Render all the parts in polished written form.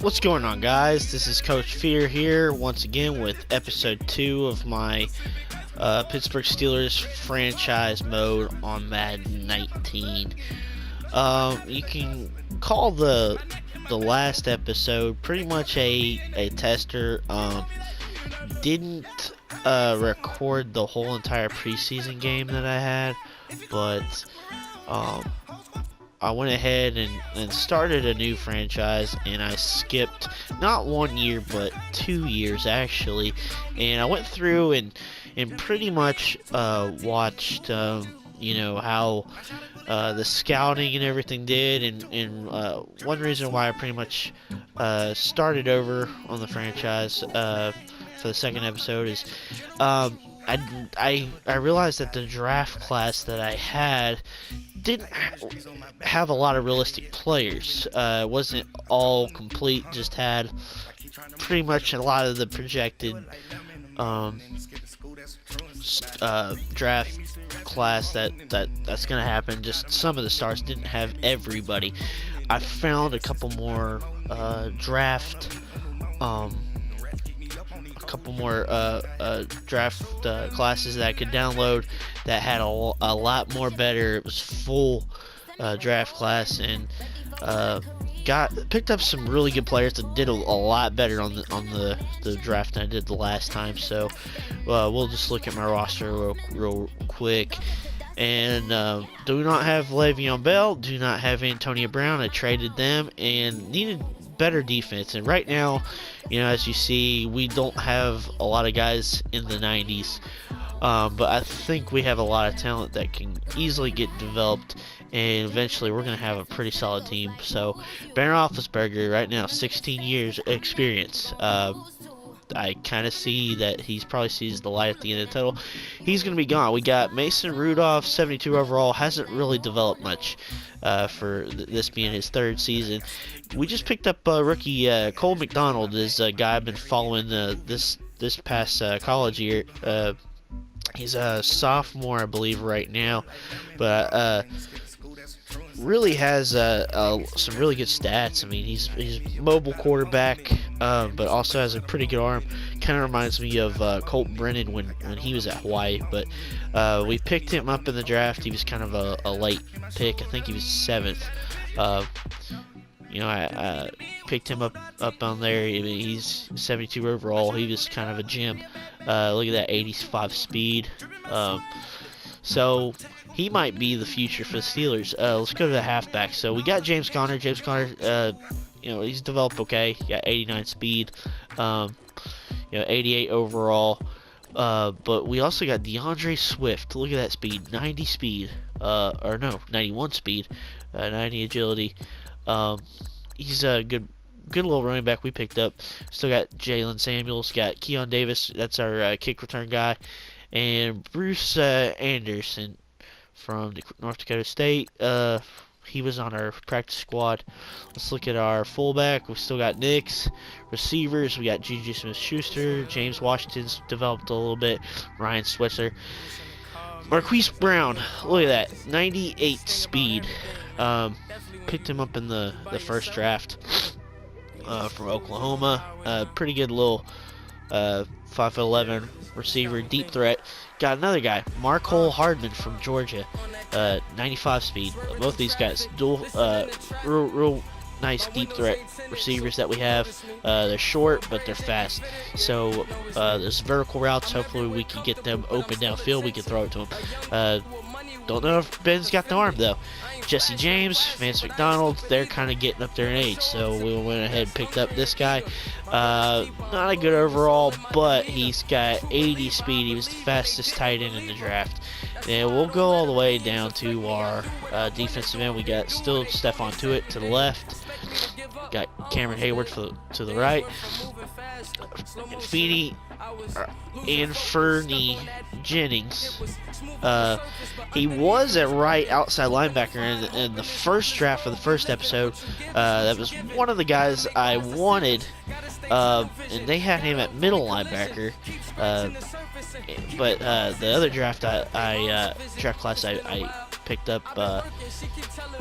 What's going on, guys? This is Coach Fear here once again with episode 2 of my Pittsburgh Steelers franchise mode on Madden 19. You can call the last episode pretty much a tester. Didn't record the whole entire preseason game that I had, but I went ahead and started a new franchise, and I skipped not 1 year but 2 years actually, and I went through and pretty much watched how the scouting and everything did, and one reason why I pretty much started over on the franchise for the second episode is I realized that the draft class that I had didn't have a lot of realistic players. It wasn't all complete, just had pretty much a lot of the projected draft class that's going to happen. Just some of the stars didn't have everybody. I found a couple more draft classes that I could download that had a lot more better. It was full draft class, and picked up some really good players that did a lot better on the draft than I did the last time. So we'll just look at my roster real quick. And do not have Le'Veon Bell, do not have Antonio Brown. I traded them and needed better defense. And right now, as you see, we don't have a lot of guys in the 90s. But I think we have a lot of talent that can easily get developed, and eventually we're going to have a pretty solid team. So, Ben Roethlisberger, right now, 16 years experience. I kind of see that he's probably sees the light at the end of the tunnel. He's going to be gone. We got Mason Rudolph, 72 overall, hasn't really developed much for this being his third season. We just picked up rookie Cole McDonald, is a guy I've been following this past college year. He's a sophomore, I believe, right now, but really has some really good stats. I mean, he's mobile quarterback, but also has a pretty good arm. Kind of reminds me of Colt Brennan when he was at Hawaii. But we picked him up in the draft. He was kind of a late pick. I think he was 7th. I picked him up on there. I mean, he's 72 overall. He was kind of a gem. Look at that 85 speed. So he might be the future for the Steelers. Let's go to the halfback. So we got James Conner. James Conner, he's developed okay. He got 89 speed, 88 overall. But we also got DeAndre Swift. Look at that speed, 90 speed. 91 speed, 90 agility. He's a good little running back we picked up. Still got Jalen Samuels, got Keon Davis, that's our kick return guy, and Bruce Anderson from North Dakota State. He was on our practice squad. Let's look at our fullback. We still got Nix. Receivers, we got Juju Smith-Schuster, James Washington's developed a little bit, Ryan Switzer. Marquise Brown, look at that, 98 speed. Picked him up in the first draft from Oklahoma. Pretty good little 5'11" receiver, deep threat. Got another guy, Marcole Hardman from Georgia, 95 speed. Both these guys, dual, real nice deep threat receivers that we have. They're short, but they're fast. So there's vertical routes. Hopefully we can get them open downfield. We can throw it to them. Don't know if Ben's got the arm though. Jesse James, Vance McDonald, they're kind of getting up there in age, so we went ahead and picked up this guy. Not a good overall, but he's got 80 speed. He was the fastest tight end in the draft. And we'll go all the way down to our defensive end. We got still Stephon Tuitt to the left. Got Cameron Hayward to the right. Fernie Jennings. He was at right outside linebacker in the first draft for the first episode. That was one of the guys I wanted, and they had him at middle linebacker. But the other draft draft class I picked up.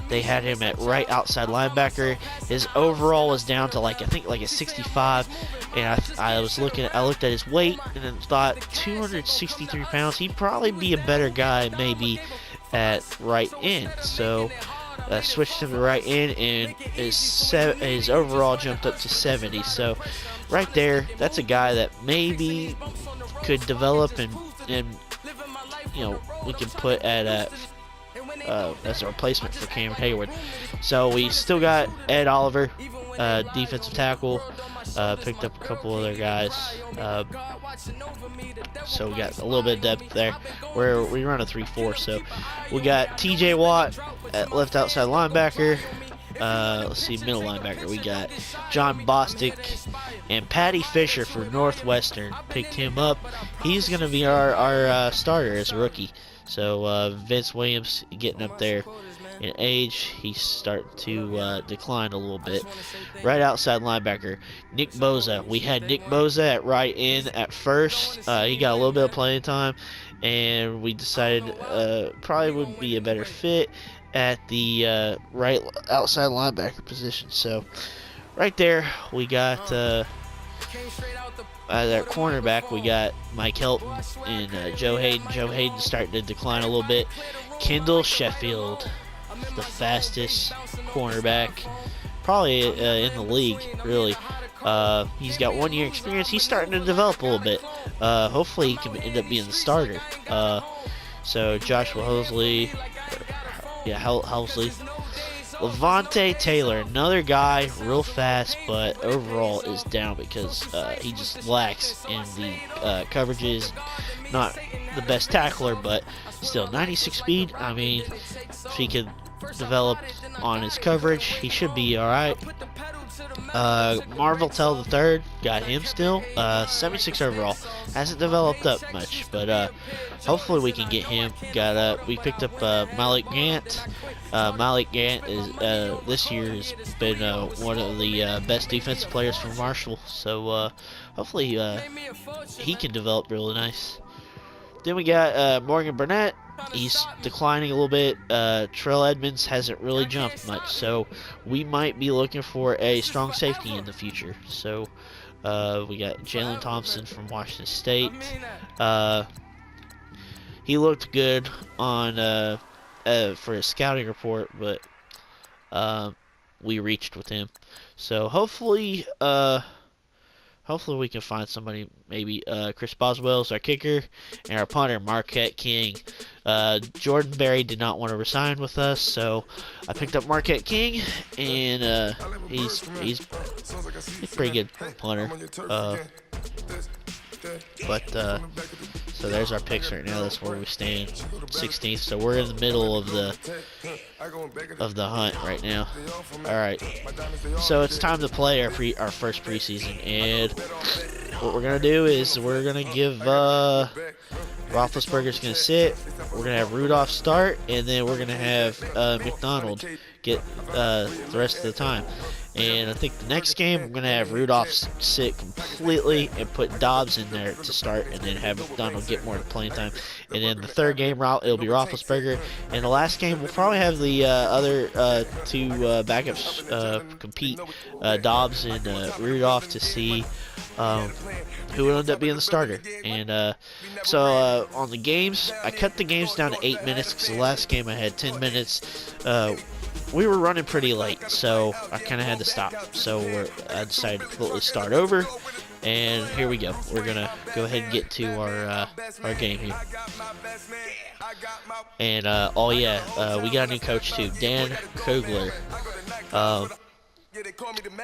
They had him at right outside linebacker. His overall was down to I think a 65, and I looked at his weight and then thought 263 pounds. He'd probably be a better guy maybe at right end. So switched him to right end, and his overall jumped up to 70. So right there, that's a guy that maybe could develop, and we can put at as a replacement for Cam Hayward. So we still got Ed Oliver, defensive tackle. Picked up a couple other guys. So we got a little bit of depth there. Where we run a 3-4. So we got TJ Watt at left outside linebacker. Let's see, middle linebacker. We got John Bostic and Patty Fisher for Northwestern. Picked him up. He's going to be our starter as a rookie. So Vince Williams getting up there in age, he's starting to decline a little bit. Right outside linebacker, Nick Boza. We had Nick Boza at right end at first. He got a little bit of playing time, and we decided probably would be a better fit at the right outside linebacker position. So right there, we got at our cornerback, we got Mike Helton and Joe Hayden. Joe Hayden starting to decline a little bit. Kendall Sheffield, the fastest cornerback probably in the league, really. He's got 1 year experience. He's starting to develop a little bit. Hopefully he can end up being the starter. So Joshua Housley, Levante Taylor, another guy, real fast, but overall is down because he just lacks in the coverages. Not the best tackler, but still 96 speed. I mean, if he could develop on his coverage, he should be all right. Marvel Tell the Third, got him still. 76 overall, hasn't developed up much, but hopefully we can get him. We picked up Malik Gant. Malik Gant is this year has been one of the best defensive players from Marshall, so hopefully he can develop really nice. Then we got Morgan Burnett. He's declining a little bit. Terrell Edmonds hasn't really jumped much, so we might be looking for a strong safety in the future. So we got Jalen Thompson from Washington State. He looked good on for his scouting report, but we reached with him. So hopefully we can find somebody, maybe Chris Boswell's our kicker, and our punter, Marquette King. Jordan Berry did not want to resign with us, so I picked up Marquette King, and he's a pretty good punter. So there's our picks right now. That's where we stand, 16th. So we're in the middle of the hunt right now. All right. So it's time to play our first preseason, and what we're gonna do is we're gonna give Roethlisberger's gonna sit. We're gonna have Rudolph start, and then we're gonna have McDonald get the rest of the time. And I think the next game, I'm going to have Rudolph sit completely and put Dobbs in there to start, and then have McDonald get more playing time. And then the third game, it'll be Roethlisberger. And the last game, we'll probably have the other two backups compete, Dobbs and Rudolph, to see who will end up being the starter. And so on the games, I cut the games down to 8 minutes because the last game I had 10 minutes. We were running pretty late, so I kind of had to stop. So I decided to completely start over, and here we go. We're gonna go ahead and get to our game here. And we got a new coach too, Dan Kugler. I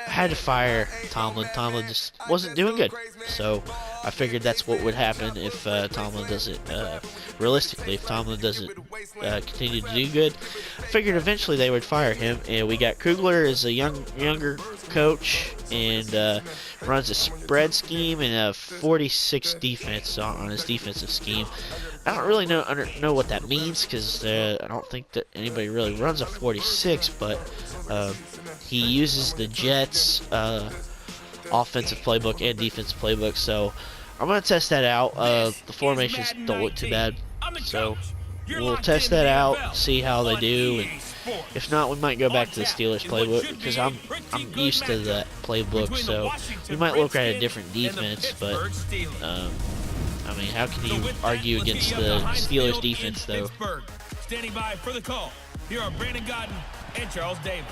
had to fire Tomlin. Tomlin just wasn't doing good, so I figured that's what would happen if Tomlin doesn't. Realistically, if Tomlin doesn't continue to do good, I figured eventually they would fire him. And we got Kugler as a younger coach, and runs a spread scheme and a 46 defense on his defensive scheme. I don't really know what that means, because I don't think that anybody really runs a 46, but he uses the Jets offensive playbook and defensive playbook, so I'm going to test that out. The formations don't look too bad, so we'll test that out, see how they do, and if not, we might go back to the Steelers playbook because I'm used to that playbook. So we might look at a different defense, but I mean, how can you argue against the Steelers defense though? Standing by for the call. Here are Brandon Godden and Charles Davis.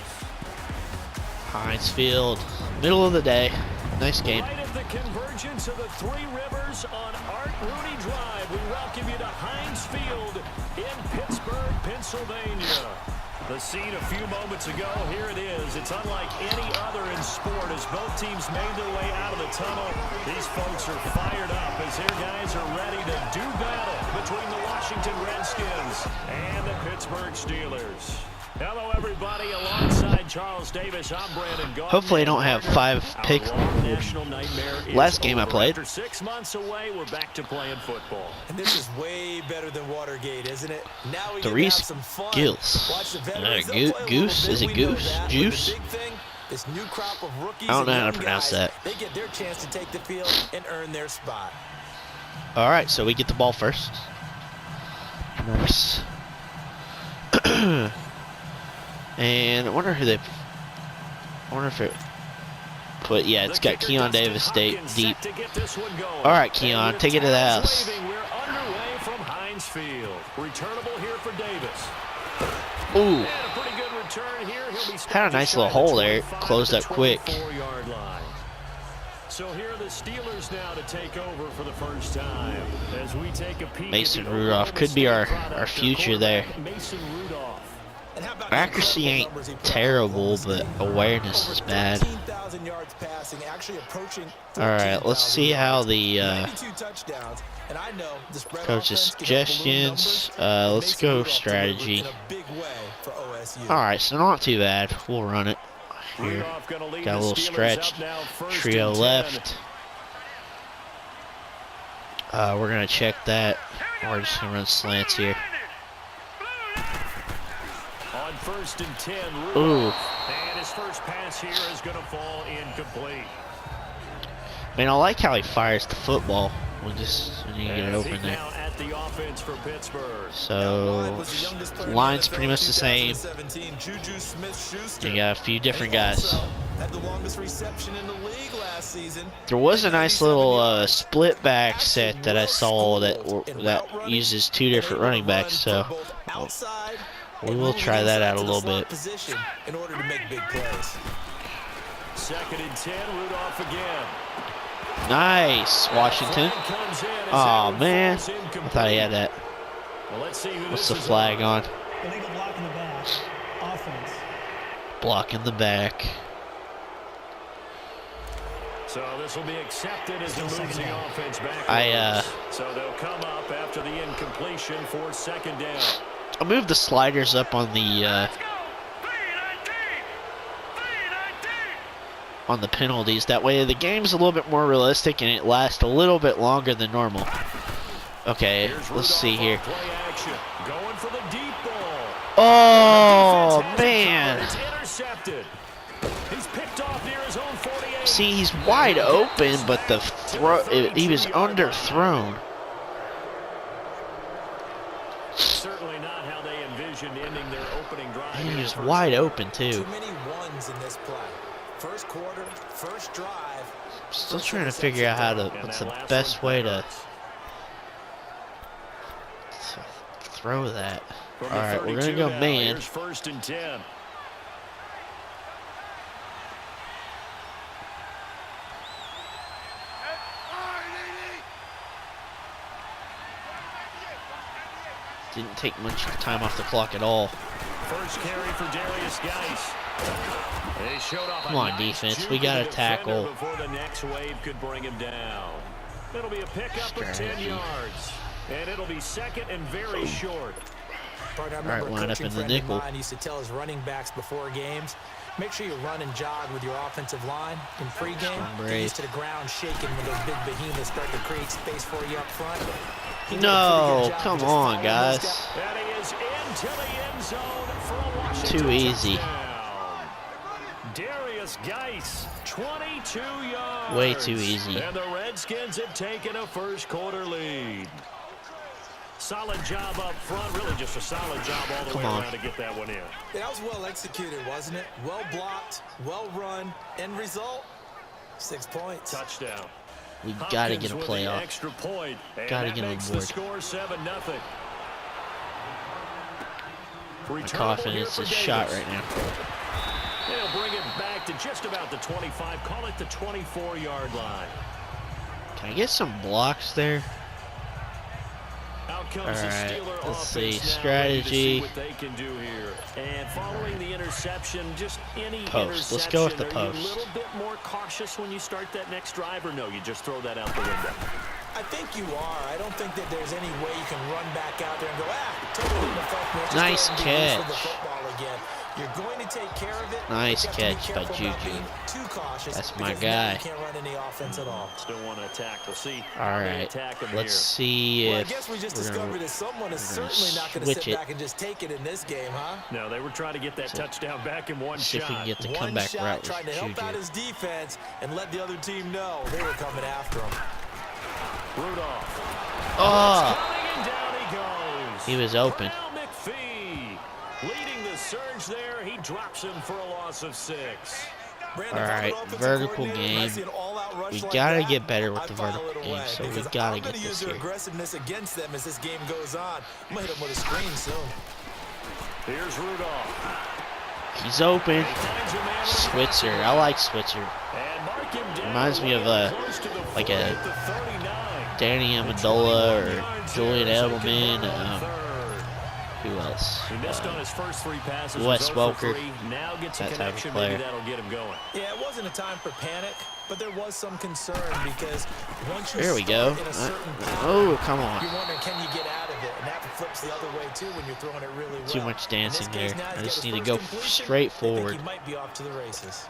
Heinz Field, middle of the day. Nice game. Right at the convergence of the Three Rivers on Art Rooney Drive, we welcome you to Heinz Field in Pittsburgh, Pennsylvania. The scene a few moments ago, here it is. It's unlike any other in sport as both teams made their way out of the tunnel. These folks are fired up as their guys are ready to do battle between the Washington Redskins and the Pittsburgh Steelers. Hello, everybody. Alongside Charles Davis, I'm Brandon Godden. Hopefully I don't have 5 picks. Last game I played. After 6 months away, we're back to playing football. And this is way better than Watergate, isn't it? Now we The get to Reese have some fun. Gills. Watch the veterans. They'll play a Goose? little Is bit. it We know Goose? that. But Juice? the big thing, this new crop of rookies I don't know and how to young pronounce guys, that. They get their chance to take the field and earn their spot. All right, so we get the ball first. Nice. And I wonder who they. I wonder if it. But yeah, it's got Keon Davis deep. All right, Keon, take it to the house. We're underway from Heinz Field. Returnable here for Davis. Ooh, And a pretty good return here. He'll be had a nice little hole there. Closed up quick. 24-yard line. So here are the Steelers now to take over for the first time as we take a peek. Mason Rudolph could be our future there. Mason Rudolph. And how about Accuracy the ain't numbers he put terrible, up? but awareness is bad. 13,000 yards passing, actually approaching. All right, let's see how the 92 touchdowns. And I know the spread coach's offense can hit balloon suggestions. numbers, and Let's Mason go Rudolph strategy. delivered in a big way for OSU. All right, so not too bad. We'll run it here. Rudolph gonna lead Got a the little Steelers stretch. up now, first Trio and 10. left. We're gonna check that. We're just gonna run slants here. On first and 10, Ooh. Rudolph. And his first pass here is going to fall incomplete. Man, I like how he fires the football when you get it open there. Now at the offense for Pittsburgh. So line's pretty much the same. You got a few different guys. Had the longest reception in the league last season. There was a nice little split back set that I saw that uses 2 different running backs. So we will try that out a little bit. In order to make big plays. Second and 10, Rudolph again. Nice, Washington. Oh man, I thought he had that. Well, let's see who What's this the is flag on? Illegal block in the back. Offense. Block in the back. So this will be accepted as it moves the offense back. So they'll come up after the incompletion for second down. I moved the sliders up on the penalties. That way the game's a little bit more realistic and it lasts a little bit longer than normal. Okay, let's see here. Going for the deep ball. Oh man! It's intercepted. He's picked off near his own 48. See, he's wide open, but the he was underthrown. Certainly not how they envisioned ending their opening drive. He was wide open too. Too many ones in this play. First quarter, first drive. Still trying to figure out what's the best way to throw that. All right, we're gonna go man. Here's first and 10. Didn't take much time off the clock at all. First carry for Darius Geis. They showed off Come on, defense. We got to tackle. Before the next wave could bring him down. It'll be a pickup of 10 yards. And it'll be second and very short. All right, line up in the nickel. He used to tell his running backs before games, make sure you run and jog with your offensive line in pregame. Get used to the ground shaking when those big behemoths start to create space for you up front. No, come on, guys. That is into the end zone for a Washington Too easy. touchdown. Darius Geis, 22 yards. Way too easy. And the Redskins have taken a first quarter lead. solid job up front. Really just a solid job all the way around to get that one in. Yeah, that was well executed, wasn't it? Well blocked, well run. End result, 6 points. Touchdown. We got to get a playoff. Extra point. Got to get on board. The score 7-0. My confidence is shot right now. They'll bring it back to just about the 25. Call it the 24-yard line. Can I get some blocks there? Out comes All the right, Steeler let's see. offense now, Strategy. ready to see what they can do here. And following the interception, just any Post. Let's go with the interception, are post. you a little bit more cautious when you start that next drive, or no, you just throw that out the window? I think you are. I don't think that there's any way you can run back out there and go, totally ineffective. Nice catch. The football again. You're going to take care of it. Nice catch by Juju. Too cautious. That's my now guy. You can't run any offense at all. Still want to attack. We'll see. All right. Let's see Well, I if guess we just we're discovered gonna, that someone is we're gonna certainly not going to switch sit it. back and just take it in this game, huh? No, they were trying to get that touchdown back in one See if we shot. can get the One comeback shot, route trying to with help out Juju. his defense and let the other team know they were coming after him. Rudolph. Oh, Coming, and down he goes. he was open. Terrell McPhee leading the surge there. He drops him for a loss of 6. All right, vertical game. We gotta get better with the vertical game, so we gotta get this here. Aggressiveness against them as this game goes on. I'm gonna hit him with a screen soon. Here's Rudolph. He's open. He finds a man Switzer. I like Switzer. and mark him down. Reminds me of Close to the like 40 a at the 39. Danny Amendola or yards Julian there, so Edelman. convert on third. Who else? He missed on his first 3 passes. Wes was 0 for Welker. 3. Now gets a That type of connection. player. Maybe that'll get him going. Yeah, it wasn't a time for panic, but there was some concern because once you There we go. start in a certain pattern, Oh, come on. you're wondering, can you get out of it? And that flips the other way, too, when you're throwing it really well. Too much dancing In this case, there. now I he's just got need his to go first completion. straight I think forward. he might be off to the races.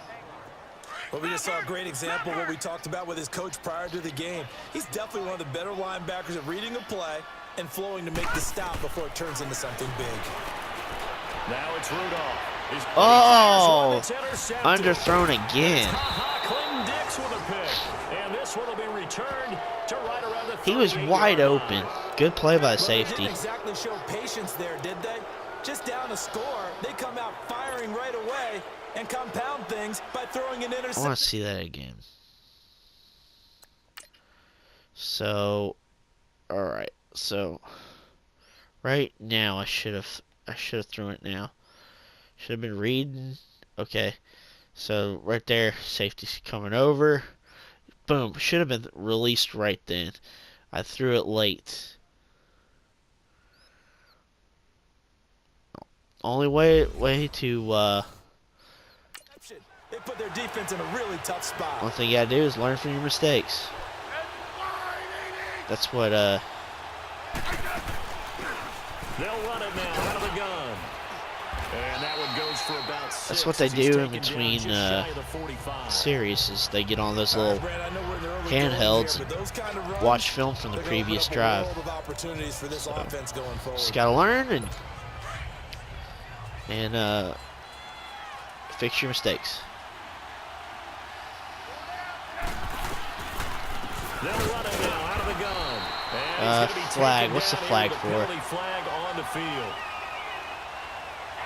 Well, we just saw a great example of what we talked about with his coach prior to the game. He's definitely one of the better linebackers at reading a play and flowing to make the stop before it turns into something big. Now it's Rudolph. Oh, underthrown again. Clinton Dix with a pick. And this one will be returned to right around the He was 38-yard wide line. open. Good play by the Well, they safety. didn't exactly show patience there, did they? Just down a score, they come out firing right away and compound things by throwing an I interception. want to see that again. So, all right. So, right now I should have thrown it now. Should have been reading. Okay. So right there, safety's coming over. Boom. Should have been released right then. I threw it late. Only way to They put their defense in a really tough spot. one thing you gotta do is learn from your mistakes. That's what They'll run it now out of the gun. And that one goes for about 6. that's what they as he's do in taken down between just shy of the 45. series is they get on those little Brad, I know we're in the early handhelds going here, but those kind of runs, watch film from the they're gonna open previous up a drive. world of opportunities for this offense going forward. Just gotta learn and fix your mistakes. They'll run it now out of the gun. And he's gonna be Flag. taken What's the down flag here for? with a penalty flag on the field.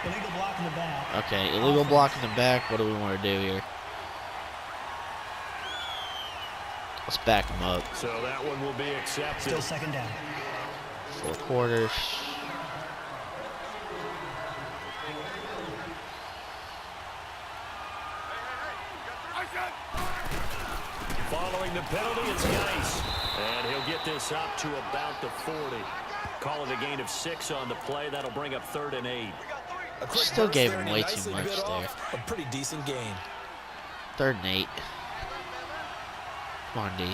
Illegal block in the back. Okay, illegal block in the back. What do we want to do here? Let's back them up. So that one will be accepted. Still second down. 4 quarters. Following the penalty, it's Geis. And he'll get this up to about the 40. Call it a gain of 6 on the play. That'll bring up 3rd and 8. A quick Still burst gave there him and way he too nicely much bit there. off a pretty decent gain. 3rd and 8. Come on, D.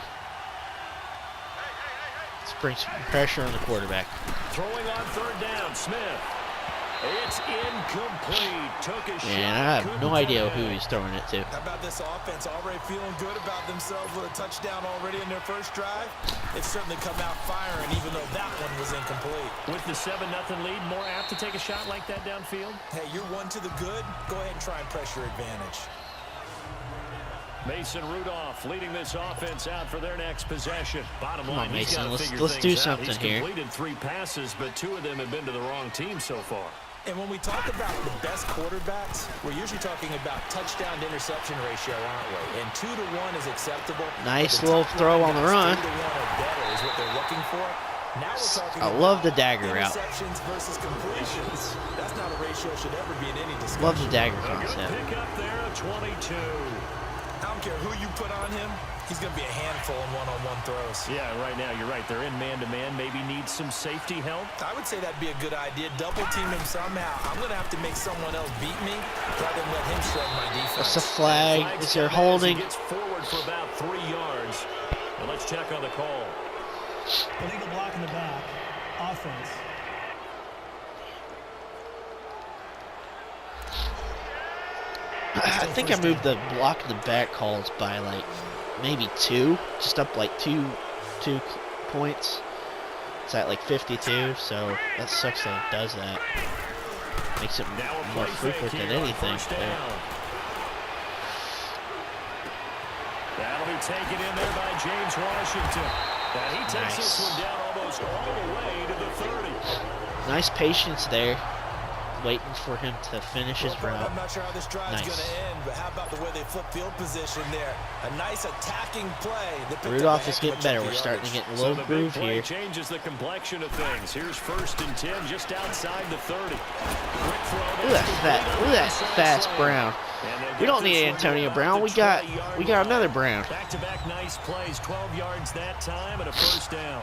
Let's bring some pressure on the quarterback. Throwing on 3rd down, Smith. It's incomplete. Took a shot. Man, I have no couldn't idea get who it. he's throwing it to. How about this offense already feeling good about themselves with a touchdown already in their first drive? They've certainly come out firing, even though that one was incomplete. With the 7-0 lead, more apt to take a shot like that downfield? Hey, you're one to the good. Go ahead and try and press your advantage. Mason Rudolph leading this offense out for their next possession. Bottom Come line, on, he's Mason. got to figure Let's do things out. something He's here. completed 3 passes, but 2 of them have been to the wrong team so far. And when we talk about the best quarterbacks, we're usually talking about touchdown to interception ratio, aren't we? And 2 to 1 is acceptable. Nice little throw on the run. 3 to 1 or better is what they're looking for. Now we're talking I love the dagger route. interceptions versus completions. That's not a ratio should ever be in any discussion. Love the dagger A good concept. pick up there, 22. I don't care who you put on him. He's going to be a handful in one-on-one throws. Yeah, right now, you're right. They're in man-to-man. Maybe need some safety help. I would say that'd be a good idea. Double team him somehow. I'm going to have to make someone else beat me rather than let him shred my defense. That's a flag. Is there holding? He gets forward for about 3 yards. And let's check on the call. Illegal block in the back. Offense. I think I moved the block in the back calls by like maybe 2, just up like two points. It's at like 52, so that sucks that it does that. Makes it more frequent than anything. That'll be taken in there by James Washington. And he takes this one down almost all the way to the 30. Nice patience there. Waiting for him to finish his route. I'm not sure how this drive is going to end, but how about the way they flip field position there? A nice attacking play. Rudolph is getting better. We're starting to get a little groove here. Changes the complexion of things. Here's 1st and 10 just outside the 30. Look at that fast Brown. We don't need Antonio Brown. We got another Brown. Back-to-back nice plays. 12 yards that time and a 1st down.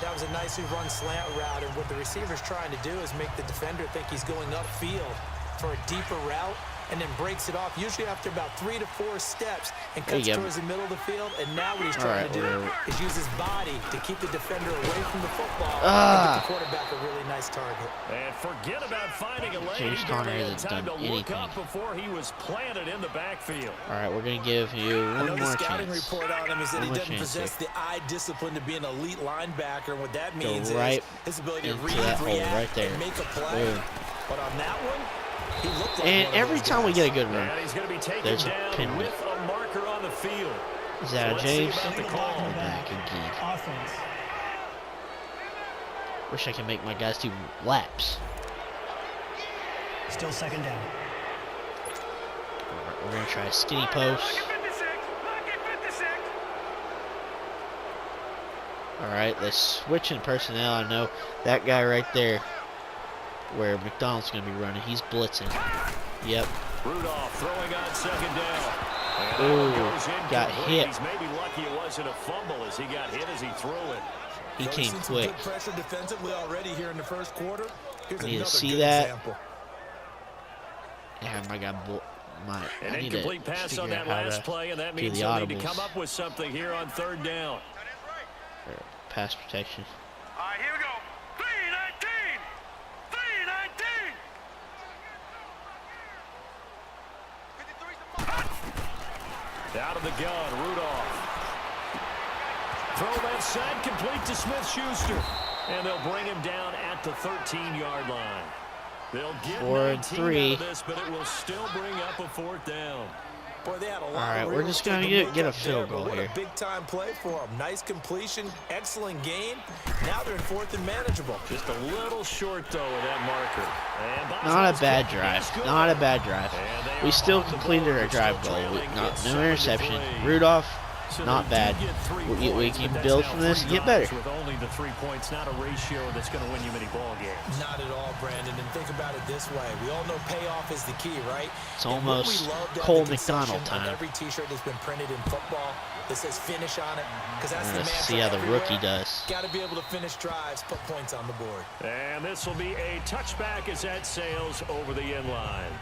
That was a nicely run slant route, and what the receiver's trying to do is make the defender think he's going upfield for a deeper route, and then breaks it off, usually after about 3 to 4 steps, and cuts towards the middle of the field. And now what he's trying to do is use his body to keep the defender away from the football and get the quarterback a really nice target. And forget about finding a lane. James Conner hasn't done anything. Before he was planted in the backfield. All right, we're going to give you one more the scouting chance. report on him is that he doesn't possess here. the eye discipline to be an elite linebacker. And what that means right is his ability to into read, that hole react, right there. and make a play. Boom. But on that one, he looked like And every time we get a good run, And he's going to be taken there's a down penalty. with a marker on the field. Is that let's James? see about the call. Back again. Offense. Wish I could make my guys do laps. Still 2nd down. We're going to try a skinny post. All right, let's switch in personnel. I know that guy right there where McDonald's going to be running. He's blitzing. Yep. Rudolph throwing on 2nd down. Ooh, got hit. He's maybe lucky it wasn't a fumble as he got hit as he threw it. He came quick. Good pressure defensively already here in the 1st quarter. Here's I need to another see good that. example. Yeah, my guy, An I need incomplete to pass on figure that out how last to play, and that do means the they'll need to audibles. come up with something here on 3rd down. Pass protection. All right, here we go. 3-19. 3-19. Out of the gun, Rudolph. Throw left side, complete to Smith-Schuster. And they'll bring him down at the 13-yard line. They'll get 4 and 3. out of this, but it will still bring up a 4th down. Boy, they had a lot All right, of we're real just estate going to to make get a up field there, goal but here. What a big-time play for them. Nice completion, excellent gain. Now they're in 4th and manageable. Just a little short, though, of that marker. And Not a bad drive. Not a bad drive. We still completed our drive goal. No interception. Rudolph, not bad. We can build from this and get better. With only the 3 points, not a ratio that's going to win you many ball games. Not at all, Brandon. And think about it this way. We all know payoff is the key, right? It's almost Cole McDonald time. Every T-shirt that's been printed in football that says finish on it, because that's the Let's mantra see how the everywhere. rookie does. Got to be able to finish drives, put points on the board. And this will be a touchback as that sails over the end line.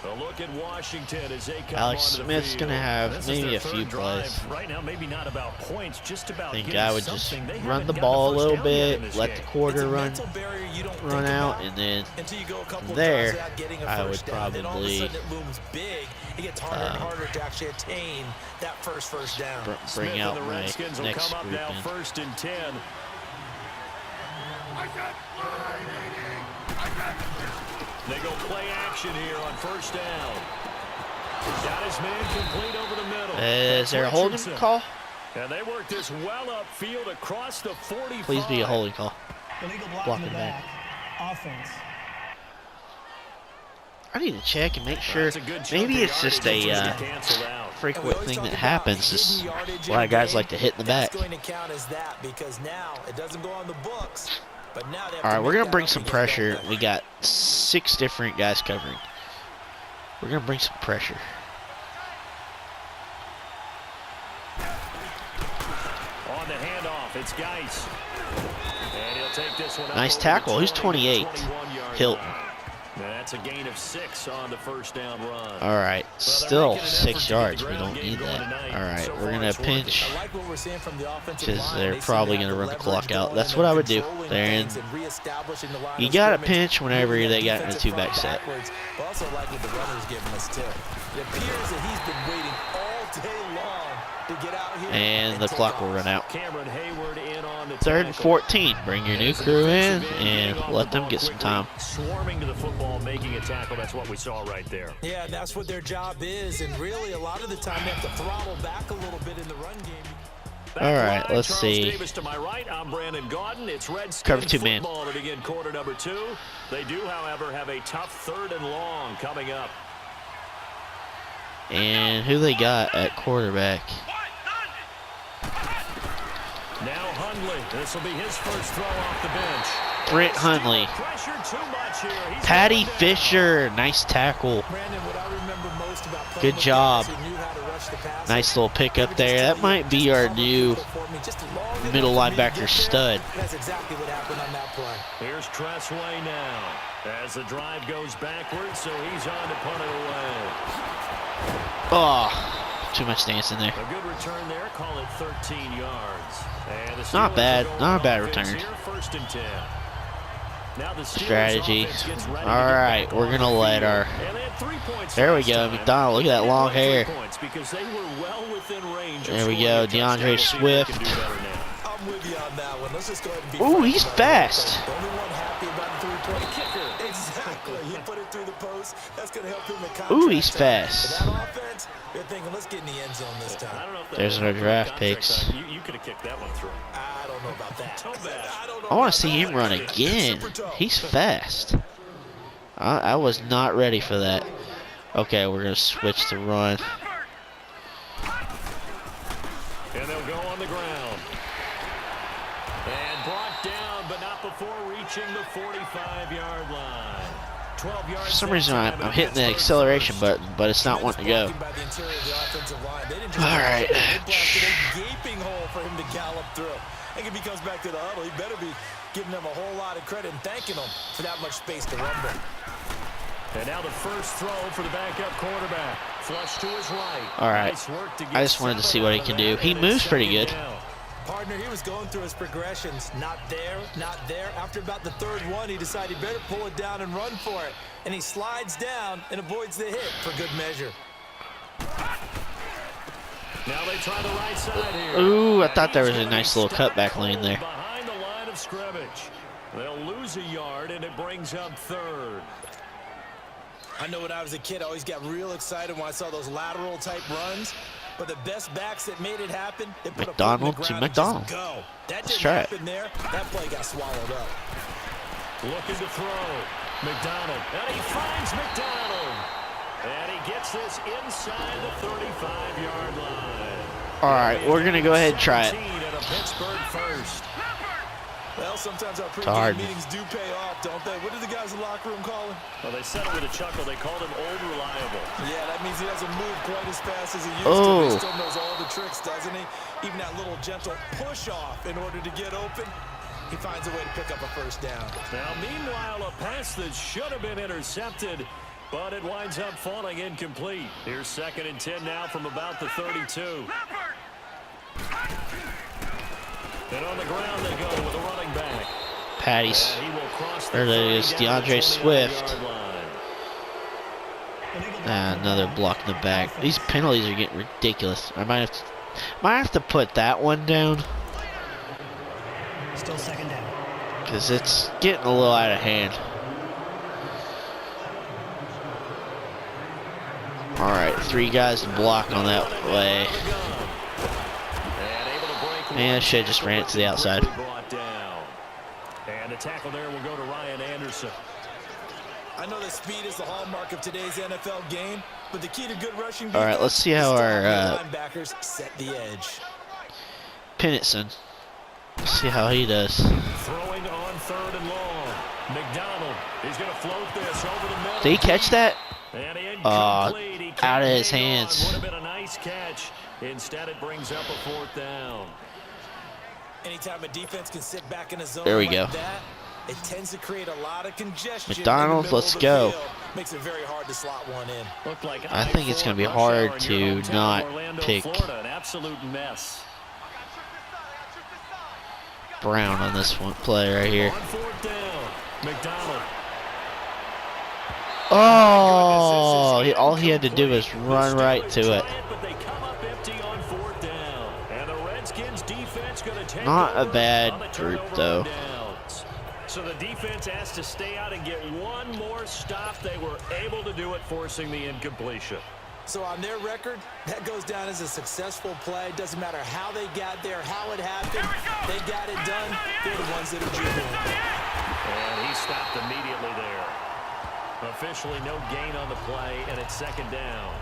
A look at Washington as they come Alex onto the Smith's field. going to have This is maybe their a few third drive. plays. Right now, maybe not about points, just about I think getting I would just something. They run haven't the gotten ball a first little down yet in bit, this let game. the quarter It's a run mental barrier you don't run think out, about and then until you go a couple there, drives without getting a I first would down. Then all of a probably sudden it looms big. It gets harder and harder to actually attain that first down. bring Smith out and the my Redskins will next come up group now in. 1st and 10. They go play action here on 1st down. Got his man complete over the middle. Is there a holding call? And they work this well upfield across the 45. Please be a holding call. Illegal block in Blocking the back. Offense. I need to check and make sure. Maybe it's just a frequent thing that happens. Just a lot of guys like to hit in the back. Going to count as that because now it doesn't go on the books. But now they have All right, to we're make gonna that bring up some again, pressure. don't they? We got 6 different guys covering. We're gonna bring some pressure. On the handoff, it's Geis. And he'll take this one up Nice over tackle. the Who's 20, 28? 21-yard Hilton. line. And that's a gain of 6 on the first down run. All right, still 6 yards. We don't need that. All right, we're gonna pinch I like what we're seeing from the offensive because line. they're They seem probably to have gonna run the leverage clock out. going That's and what I they're would do. controlling They're in. things and reestablishing the line You of gotta scrimmage, pinch whenever moving they that got in a defensive two-back front set. backwards, but also like what the runner's giving us too. It appears that he's been waiting all day long to get out here And the take clock will off. run out. Cameron Hayward in on the 3rd and tackle. 14. Bring your new crew in and let them get some time. Swarming to the football, making a tackle. That's what we saw right there. Yeah, and that's what their job is, and really a lot of the time they have to throttle back a little bit in the run game. All right, let's Charles see. Davis to my right. I'm Brandon Gaudin. It's Redskins Cover 2 man. football to begin quarter number 2. They do, however, have a tough 3rd and long coming up. And who they got at quarterback? Now Hundley. This will be his first throw off the bench. Brent Hundley. Pressure too much here. He's Patty going down. Fisher. Nice tackle. Brandon, what I remember most about playing Good with job. guys who knew how to rush the passer, Nice little pick they up would there. just That tell might you, be just our cover the new field for me, just long enough middle for me to linebacker get there. stud. That's exactly what happened on that play. Here's Tressway now. As the drive goes backwards, so he's on to punt it away. Oh, too much dancing there. A good return there. Call it 13 yards. And the Not Steelers bad. will go Not a on bad offense return. here, 1st and 10. Now the Steelers Strategy. offense gets ready to All get right, back we're on gonna the let field. our. And they had 3 points There we last go, time. McDonald. Look at that They long won 3 hair. points because they were well within range of There we scoring go, a touchdown. DeAndre We'll see if they can Swift. do better now. I'm with you on that one. Let's just go ahead and be Ooh, frank he's about fast. it. The only one happy about the three-point kicker. Exactly. He put it through the post. That's going to help him in contract. Ooh, he's time. fast. But that offense, they're thinking, let's get in the end zone this time. I don't know if that There's was our a draft contract picks. time. You could have kicked that one through. I don't know about that. Toe bad. I don't know I want about to see him that. run again. Super toe. He's fast. I was not ready for that. Okay, we're gonna switch to run. And they'll go on the ground. And brought down, but not before reaching the 45-yard line. 12 yards. For some reason, I'm hitting the acceleration button, but it's not wanting to go. Blocking by the interior of the offensive line. They didn't just All right. They blocked a gaping hole for him to gallop through. I think if he comes back to the huddle, he better be giving them a whole lot of credit and thanking them for that much space to rumble. And now the first throw for the backup quarterback. Flush to his right. All right. Nice work to get I just wanted to see what he 7 can out of do. that, He and moves it's pretty 2nd good. down. Partner, he was going through his progressions. Not there, not there. After about the 3rd one, he decided he better pull it down and run for it. And he slides down and avoids the hit for good measure. Now they try the right side here. Ooh, I And thought there he's was a gonna be nice little stuck cutback lane there. Behind the line of scrimmage. They'll lose a yard, and it brings up 3rd. I know when I was a kid, I always got real excited when I saw those lateral type runs. But the best backs that made it happen, they put McDonald a foot to in the ground and McDonald. just go. That Let's didn't try it. happen there. That play got swallowed up. Looking to throw. McDonald. And he finds McDonald. And he gets this inside the 35-yard line. All right, we're gonna go ahead and try it. 17 and a Pittsburgh first. Well, sometimes our hard. pregame meetings do pay off, don't they? What do the guys in the locker room call him? Well, they said it with a chuckle. They called him Old Reliable. Yeah, that means he doesn't move quite as fast as he used to. Oh. He still knows all the tricks, doesn't he? Even that little gentle push-off in order to get open. He finds a way to pick up a first down. Now, meanwhile, a pass that should have been intercepted, but it winds up falling incomplete. Here's 2nd and 10 now from about the 32. And on the ground they go with a running back. Patties. And he will cross the There it 30 is, down to DeAndre 29-yard Swift. line. Another block in the back. These penalties are getting ridiculous. I might have to put that one down Still 2nd down. because it's getting a little out of hand. All right, 3 guys to block on that way. Man, I should have just ran it to the outside. And the tackle there will go to Ryan Anderson. I know that speed is the hallmark of today's NFL game, but the key to good rushing. All right, let's see how our linebackers set the edge. Penniston. Let's see how he does. Throwing on 3rd and long. McDonald, he's going to float this over the middle. Did he catch that? He out of his hands. Would have been a nice catch. Instead, it brings up a 4th down. Anytime a defense can sit back in a zone there we like go. That, it tends to create a lot of congestion. McDonald, let's go. Makes it very hard to slot one in. I think it's going to be hard to not pick Florida, an absolute mess. Brown on this one play right here. On 4th down, McDonald. Oh, all he had to do was run right to it. But they come up empty on 4th down. And the Redskins defense going to take Not a over bad on the group turnover though. downs. So the defense has to stay out and get one more stop. They were able to do it, forcing the incompletion. So on their record, that goes down as a successful play. Doesn't matter how they got there, how it happened. They got it done. They're the ones that are jubilant. And he stopped immediately there. Officially no gain on the play, and it's 2nd down.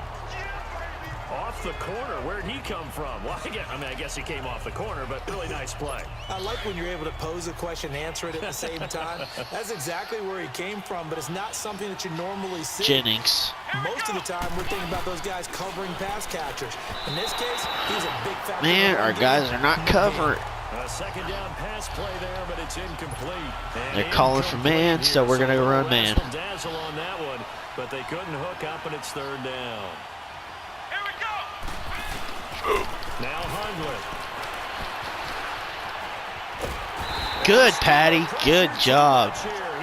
Off the corner. Where'd he come from? Well, I guess he came off the corner, but really nice play. I like when you're able to pose a question and answer it at the same time. That's exactly where he came from, but it's not something that you normally see. Jennings. Most of the time, we're thinking about those guys covering pass catchers. In this case, he's a big factor. Man, our guys are not covering. A 2nd down pass play there, but it's incomplete. And They're calling for man, so we're going to run man. Dazzle on that one, but they couldn't hook up, and it's 3rd down. Now Hundley. Good, Patty. Good job.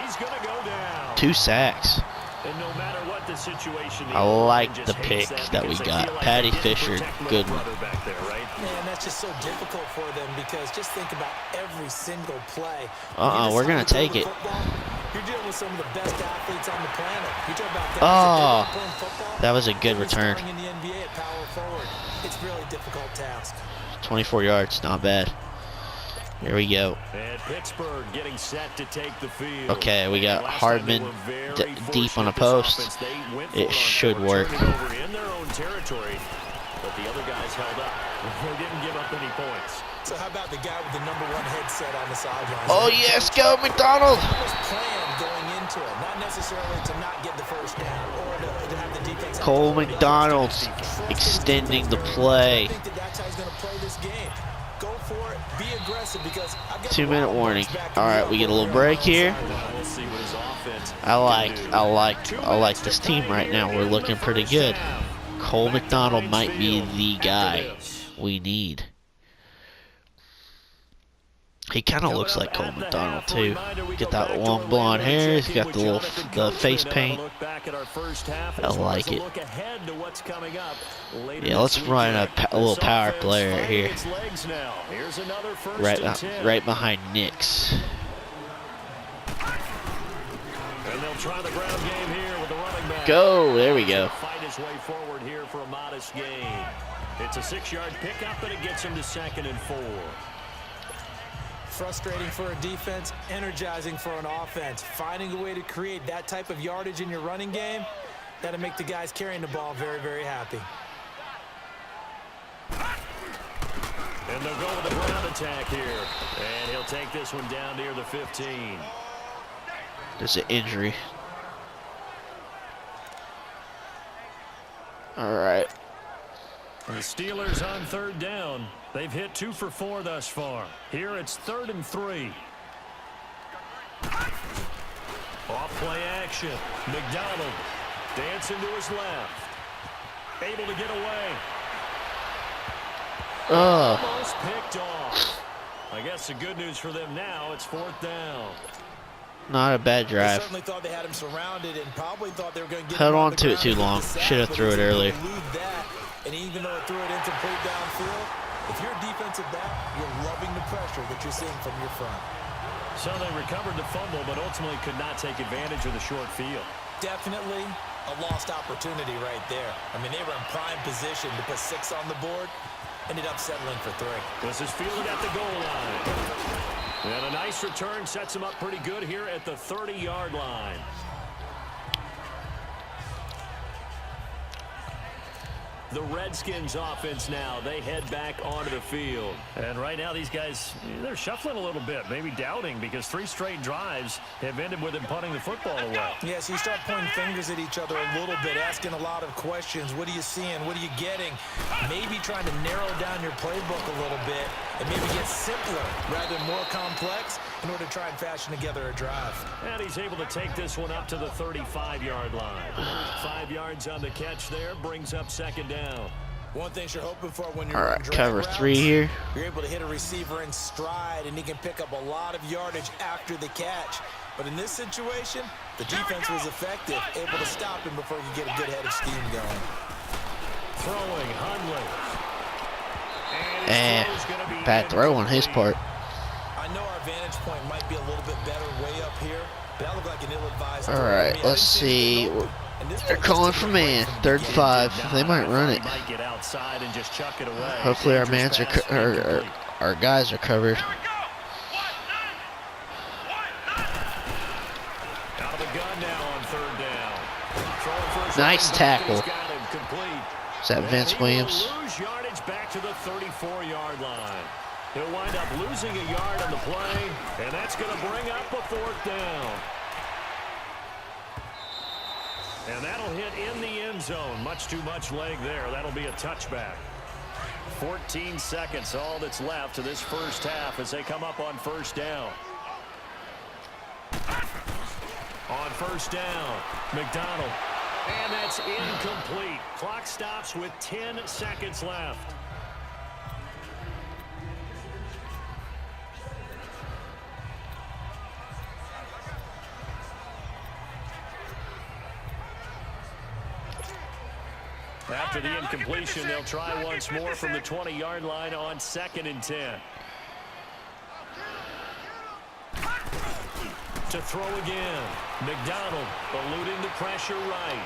He's going to go down. 2 sacks. And no matter what the situation, I like the pick that we got. Patty Fisher, good one. Back there, right? Man, that's just so difficult for them because just think about every single play. We're going to take it. You're dealing with some of the best athletes on the planet. You talk about guys that playing football. That was a good return. In the NBA at power forward. It's a really difficult task. 24 yards, not bad. Here we go. And Pittsburgh getting set to take the field. Okay, we got Hardman deep on a post. It should work. In their own territory, but the other guys held up. They didn't give up any points. So how about the guy with the #1 headset on the sideline? Oh yes, go McDonald! What was planned going into it? Not necessarily to not get the 1st down or to have the defense. Cole McDonald extending the play. I think that's how he's going to play this game. Go for it. Be aggressive because I've got 2-minute warning. All right, we get a little break here. We'll see what his offense I like this team right now. We're looking pretty good. Cole McDonald might be the guy we need. He kind of looks like Cole McDonald too. Get that long blonde hair. He's got the face paint. I like it. Yeah, let's run a little power play right here. Right behind Nix. And they'll try the ground game here with the running back. Go, there we go. Fight his way forward here for a modest gain. It's a 6-yard pickup, and it gets him to 2nd and 4. Frustrating for a defense, energizing for an offense. Finding a way to create that type of yardage in your running game, that'll make the guys carrying the ball very, very happy. And they'll go with the ground attack here. And he'll take this one down near the 15. There's an injury. All right. The Steelers on 3rd down. They've hit 2 for 4 thus far. Here it's 3rd and 3. Off play action. McDonald dancing to his left. Able to get away. Almost picked off. I guess the good news for them now, it's 4th down. Not a bad They drive. certainly thought they had him surrounded and probably thought they were going to get Held him on the to it ground too and get long. the sack, Should have but threw he's it able to earlier. elude that. And even though it threw it incomplete downfield, if you're a defensive back, you're loving the pressure that you're seeing from your front. So they recovered the fumble, but ultimately could not take advantage of the short field. Definitely. A lost opportunity right there. I mean, they were in prime position to put 6 on the board. Ended up settling for 3. This is fielded at the goal line. And a nice return sets him up pretty good here at the 30-yard line. The Redskins offense now. They head back onto the field. And right now these guys, they're shuffling a little bit, maybe doubting, because 3 straight drives have ended with them punting the football away. Yeah, so you start pointing fingers at each other a little bit, asking a lot of questions. What are you seeing? What are you getting? Maybe trying to narrow down your playbook a little bit and maybe get simpler rather than more complex in order to try and fashion together a drive. And he's able to take this one up to the 35-yard line. 5 yards on the catch there, brings up second down. One thing you're hoping for when you're All right, cover 3 here. You're able to hit a receiver in stride, and he can pick up a lot of yardage after the catch. But in this situation, the defense was effective, able to stop him before he could get a good head of steam going. Throwing, Hundley. Bad throw on his part. I know our vantage point might be a little bit better way up here, but that looked like an ill-advised throw. All right, let's see. They're calling for man. 3rd and 5. They might run it. Hopefully our mans are our guys are covered. Out of the gun now on 3rd down. Nice tackle. Is that Vince Williams? Lose yardage back to the 34-yard line. He'll wind up losing a yard on the play, and that's going to bring up a 4th down. And that'll hit in the end zone. Much too much leg there. That'll be a touchback. 14 seconds, all that's left to this first half as they come up on 1st down. On 1st down, McDonald. And that's incomplete. Clock stops with 10 seconds left. After the incompletion, they'll try once more from the 20-yard line on 2nd and 10. To throw again. McDonald eluding the pressure right.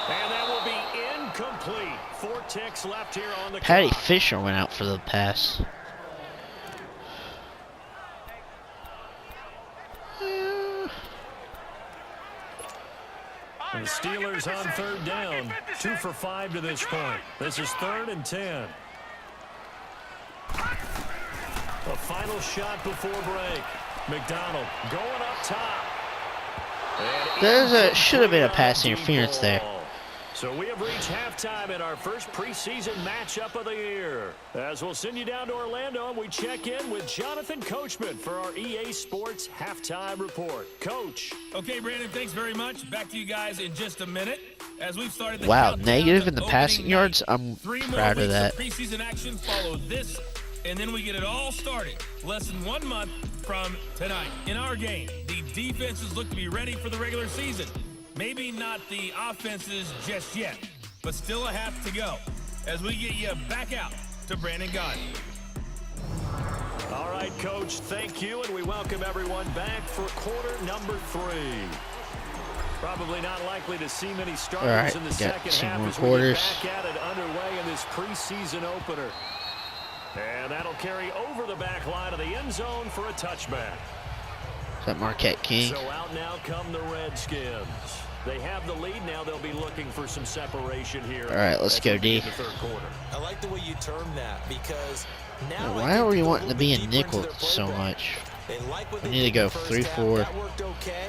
And that will be incomplete. 4 ticks left here on the Patty clock. Fisher went out for the pass. And the Steelers on 3rd down. 2 for 5 to this point. This is 3rd and 10. A final shot before break. McDonald going up top. Should have been a pass interference there. So we have reached halftime in our first preseason matchup of the year. As we'll send you down to Orlando, and we check in with Jonathan Coachman for our EA Sports Halftime Report. Coach. Okay, Brandon, thanks very much. Back to you guys in just a minute. As we've started the Wow, countdown negative to in the opening passing yards. night. I'm 3 more proud of weeks that. Preseason action follow this, and then we get it all started. Less than 1 month from tonight. In our game, the defenses look to be ready for the regular season. Maybe not the offenses just yet, but still a half to go as we get you back out to Brandon Gaudin. All right, Coach, thank you, and we welcome everyone back for quarter number 3. Probably not likely to see many starters in the second half as we get back at it underway in this preseason opener. And that'll carry over the back line of the end zone for a touchback. Is that Marquette King? So out now come the Redskins. They have the lead now. They'll be looking for some separation here. All right, let's go, D. The 3rd quarter. I like the way you term that because now Why are we wanting to be in nickel so much? We need to go 3-4. That worked okay,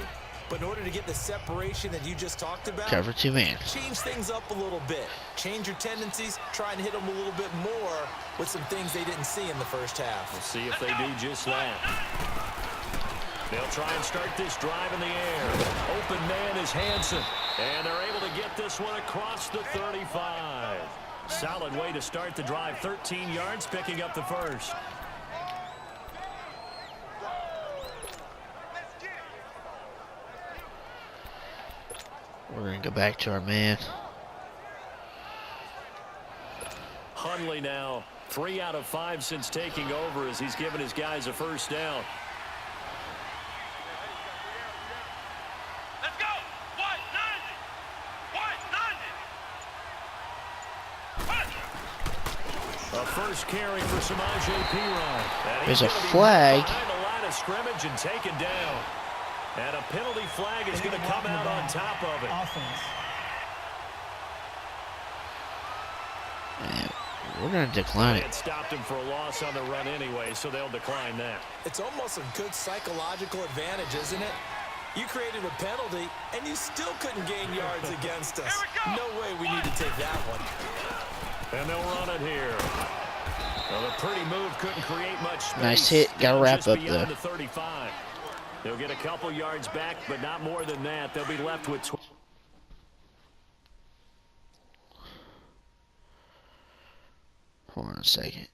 but in order to get the separation that you just talked about, Cover 2 man. change things up a little bit. Change your tendencies. Try and hit them a little bit more with some things they didn't see in the first half. We'll see if they do just that. They'll try and start this drive in the air. Open man is Hansen. And they're able to get this one across the 35. Solid way to start the drive. 13 yards, picking up the first. We're going to go back to our man. Hundley now 3 out of 5 since taking over as he's given his guys a first down. first carry for Samaje Perine. There's a flag. Behind the line of scrimmage and taken down. And a penalty flag is going to come out on top of it. Offense. And we're going to decline it. It stopped him for a loss on the run anyway, so they'll decline that. It's almost a good psychological advantage, isn't it? You created a penalty, and you still couldn't gain yards against us. No way we need to take that one. And they'll run it here. Well, the pretty move couldn't create much space. Nice hit. Got to wrap up Beyond though. the 35. They'll get a couple yards back, but not more than that. They'll be left with 12. Hold on a second.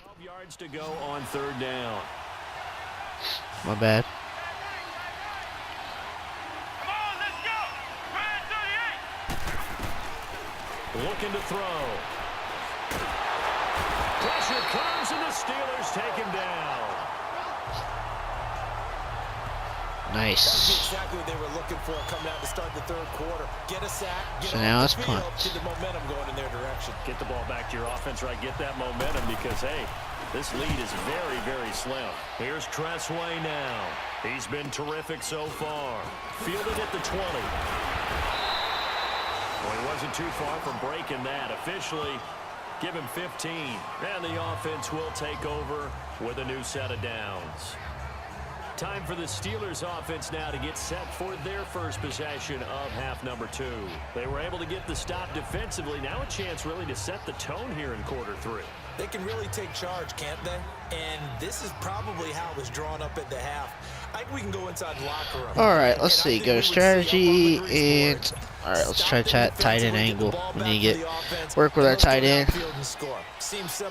12 yards to go on third down. My bad. Looking to throw. Pressure comes, and the Steelers take him down. Nice. That's exactly what they were looking for coming out to start the third quarter. Get a sack, get So off now the it's field, punt. get the momentum going in their direction. Get the ball back to your offense, right? Get that momentum because, hey, this lead is very, very slim. Here's Tressway now. He's been terrific so far. Fielded at the 20. Well, he wasn't too far from breaking that. Officially, give him 15. And the offense will take over with a new set of downs. Time for the Steelers offense now to get set for their first possession of half number 2. They were able to get the stop defensively. Now a chance really to set the tone here in quarter 3. They can really take charge, can't they? And this is probably how it was drawn up at the half. I think we can go inside the locker room. All right, let's see. Go to strategy and all right, let's try tight end angle. We need to get work with our tight end.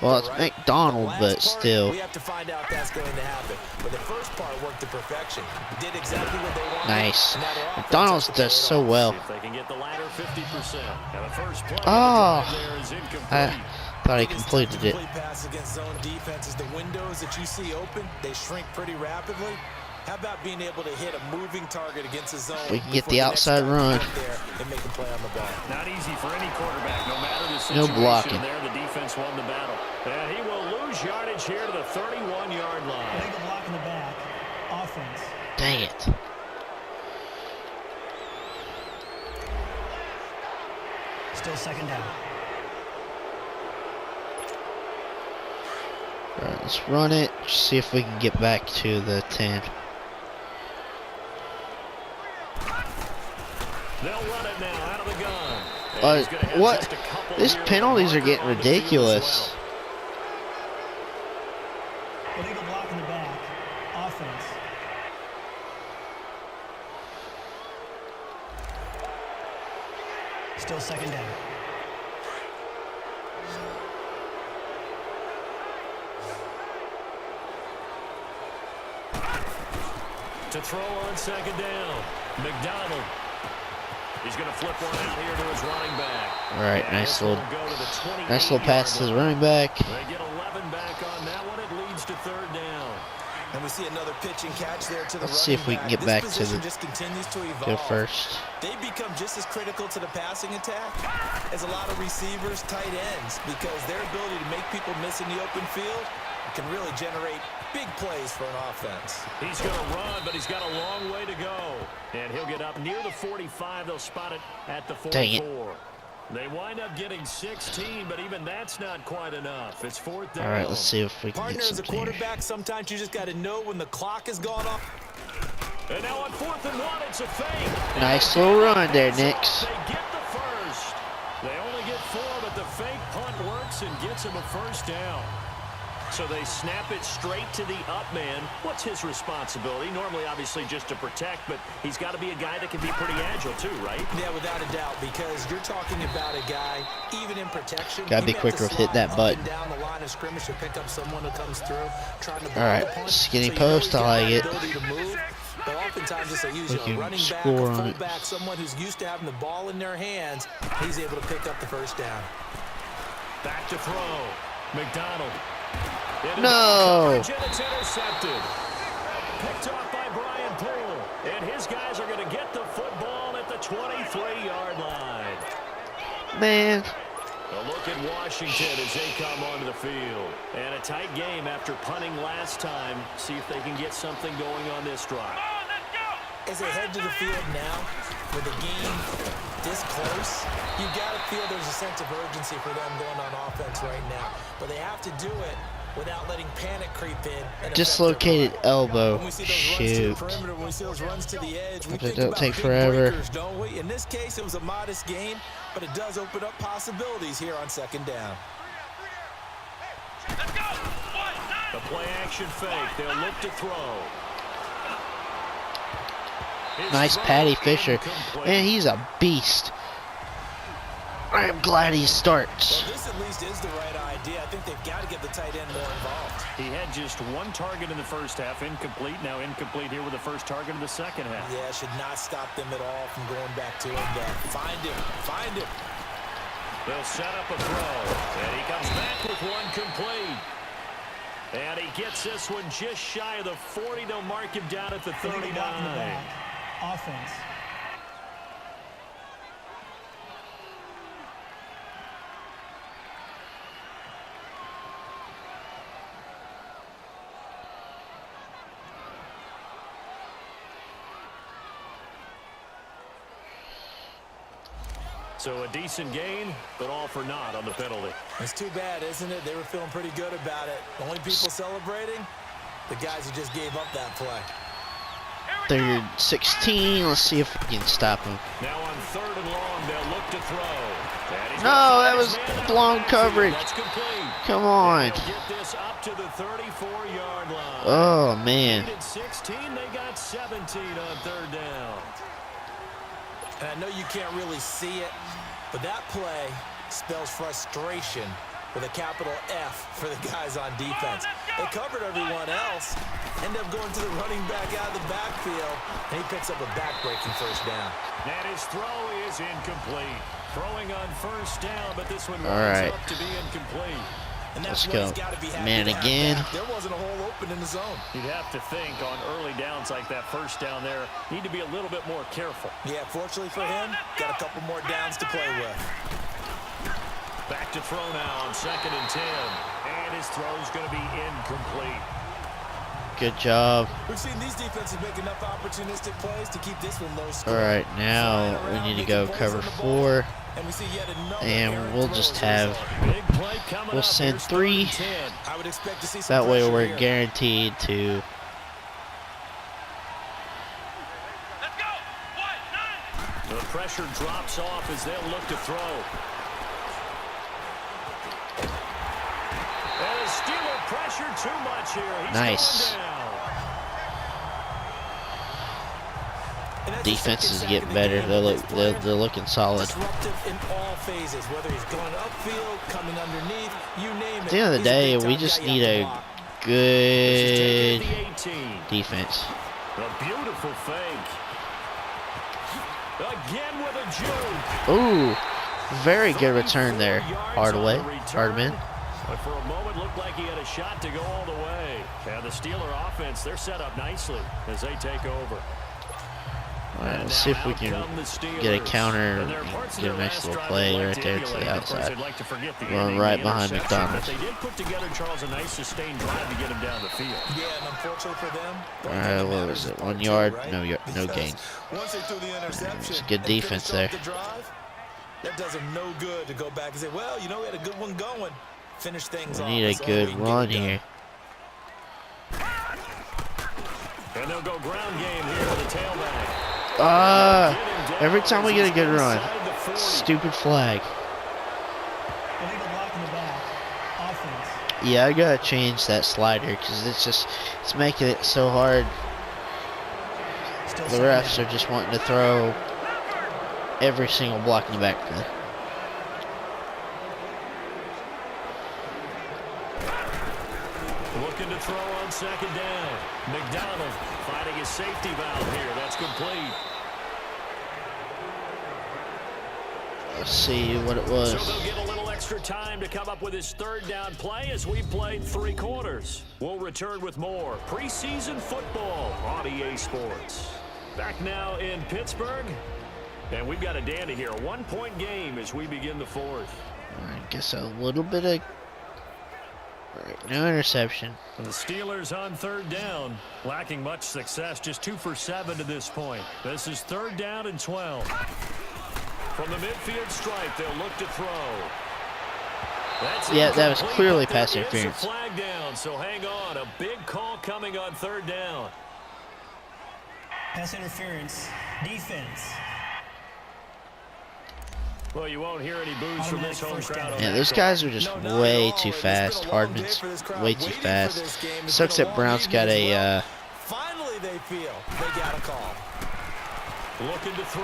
Well, it's McDonald, but still. We have to find out that's going to happen. But the first part worked to perfection. Did exactly what they wanted. Nice. McDonald's does so well. If they can get the latter 50%. And the first play Oh, there is incomplete. I thought he completed it. Pass against zone defenses. The windows that you see open, they shrink pretty rapidly. How about being able to hit a moving target against a zone? We can get the outside run. And make a play on the ball. Not easy for any quarterback, no matter the No situation. blocking. There, the defense won the battle. And he will lose yardage here to the 31-yard line. Illegal block in the back. Offense. Dang it. Still second down. All right, let's run it. See if we can get back to the 10. They'll run it now out of the gun. And he's gonna have What? just a couple These here penalties are with getting Marco on the field as ridiculous. Illegal block in the back. Offense. Still second down. To throw on second down. McDonald. He's going to flip one out here to his running back. All right, And nice this one little, will go to the 28-yard nice little pass to the line. running back. They get 11 back on that one. It leads to third down. And we see another pitch and catch there to the Let's see if we can get back to the just continues to evolve. go first. They become just as critical to the passing attack as a lot of receivers, tight ends, because their ability to make people miss in the open field can really generate big plays for an offense. He's going to run, but he's got a long way to go. And he'll get up near the 45. They'll spot it at the 44. Dang it. They wind up getting 16, but even that's not quite enough. It's fourth down. All right, let's see if we can Partner, get as a something here. quarterback, sometimes you just got to know when the clock has gone off. And now on 4th and 1, it's a fake. Nice little run there, Nix. They get the first. They only get 4, but the fake punt works and gets him a first down. So they snap it straight to the up man. What's his responsibility? Normally, obviously, just to protect, but he's got to be a guy that can be pretty agile too, right? Yeah, without a doubt, because you're talking about a guy, even in protection. Gotta be quicker to hit that button. Down the line of scrimmage to pick up someone who comes through, trying to All right, block the punt. skinny So you know post, he's got I like that it. ability to move, but oftentimes it's usually We a can running back, score a on it. fullback, someone who's used to having the ball in their hands. He's able to pick up the first down. Back to throw. McDonald. No. It's intercepted. Picked off by Brian Poole. And his guys are going to get the football at the 23-yard line. Man, A look at Washington as they come onto the field. And a tight game after punting last time. See if they can get something going on this drive. As they head to the field now, with the game this close, you got to feel there's a sense of urgency for them going on offense right now. But they have to do it without letting panic creep in. And Dislocated elbow. When we see those Shoot. runs to the perimeter, when we see those runs to the edge, we Hope they think don't about take big forever. breakers, don't we? In this case, it was a modest gain, but it does open up possibilities here on second down. The play action fake. They'll look to throw. Nice Patty Fisher. Man, he's a beast. I am glad he starts. Well, this at least is the right idea. I think they've got to get the tight end more involved. He had just one target in the first half, incomplete. Now incomplete here with the first target of the second half. Yeah, should not stop them at all from going back to him. Find him. They'll set up a throw, and he comes back with one complete. And he gets this one just shy of the 40. They'll mark him down at the 39. Offense. So a decent gain, but all for naught on the penalty. It's too bad, isn't it? They were feeling pretty good about it. The only people celebrating, the guys who just gave up that play. 3rd 16. Let's see if we can stop him. Now on 3rd and long, they'll look to throw. No, that was long coverage. That's complete. Come on. They'll get this up to the 34-yard line. Oh, man. At 16, they got 17 on 3rd down. And I know you can't really see it, but that play spells frustration with a capital F for the guys on defense. They covered everyone else, end up going to the running back out of the backfield, and he picks up a back-breaking first down. And his throw is incomplete. Throwing on first down, but this one All winds up to be incomplete. And that's Let's what go. he's got to be happy Man to have again. back. There wasn't a hole open in the zone. You'd have to think on early downs like that first down there, need to be a little bit more careful. Yeah, fortunately for him, got a couple more downs to play with. Back to throw now on 2nd and 10. And his throw's going to be incomplete. Good job. We've seen these defenses make enough opportunistic plays to keep this one low All scoring. right, now we need to go cover 4. And we see yet another And errant we'll throw just as a have, result. Big play coming we'll up. send Here's 3. 3rd and 10. I would expect to see some That way pressure we're here. guaranteed to. The pressure drops off as they'll look to throw. And the Steeler pressure too much here. He's Nice. going down. And that's the Defense second is sack getting of the better. game They're, of this player. they're looking solid. Disruptive in all phases, whether he's going upfield, coming underneath, you name it. At the end of the He's day, big-time we just guy you need have to a block. good This is taken at the 18. defense. A beautiful fake. Again with a juke. Ooh, very good return there. 34 yards Hardaway, on the return. Hardman. But for a moment, looked like he had a shot to go all the way. And the Steeler offense, they're set up nicely as they take over. All right, let's see if we can get a counter and get a nice little play right there to the outside. Run right behind McDonald's. They did put together, Charles, a nice sustained drive to get him down the field. Yeah, and unfortunately for them, All right, what was it? 1 yard? No gain. Once they threw the interception, It's good and defense finished off there. the drive, that does them no good to go back and say, well, you know, we had a good one going. Finish things We off. need a That's all we good can run get done. here. And they'll go ground game here to the tailback. Every time we get a good run, stupid flag. Illegal block in the back. Offense. Yeah, I gotta change that slider because it's making it so hard. Still The second refs down. are just wanting to throw every single block in the backfield. Looking to throw on 2nd down. McDonald finding his safety valve here. That's complete. Let's see what it was. So they'll get a little extra time to come up with his 3rd down play as we played 3 quarters. We'll return with more preseason football on EA Sports. Back now in Pittsburgh. And we've got a dandy here. A 1-point game as we begin the 4th. I guess a little bit of... Alright, no interception. And the Steelers on third down, lacking much success, just 2 for 7 to this point. This is 3rd down and 12. From the midfield stripe, they'll look to throw. That's Yeah, that was incomplete, clearly but there pass is a interference. flag down, so hang on. A big call coming on 3rd down. Pass interference. Defense. Well, you won't hear any boos from this home crowd. on Yeah, that those call. guys are just No, not way at all. too It's fast. been a long day Hardman's for this crowd way too waiting for fast. this game. It's Sucks been a that long Brown's evening got as a... well. Finally, they feel they got a call. Looking to throw.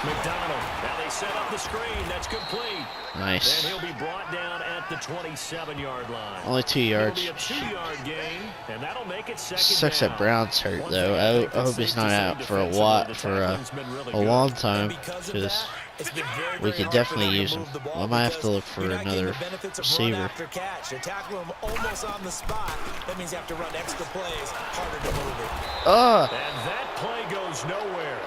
McDonald. Now they set up the screen. That's complete. Nice. And he'll be brought down at the 27-yard line. Only 2 It'll yards. be a 2-yard gain, and that'll make it 2nd Sucks down. that Brown's hurt, One though. thing I think I hope that's he's safe not to say out for a defensively, while, the for tackling's been really a good. long time. Because of Because that, it's been very, we very could hard definitely for them use to him. move the ball I might have to because look for you're not getting another the benefits of receiver. run after catch. They tackle him almost on the spot. That means you have to run extra plays, harder to move it. Oh! And that play goes nowhere.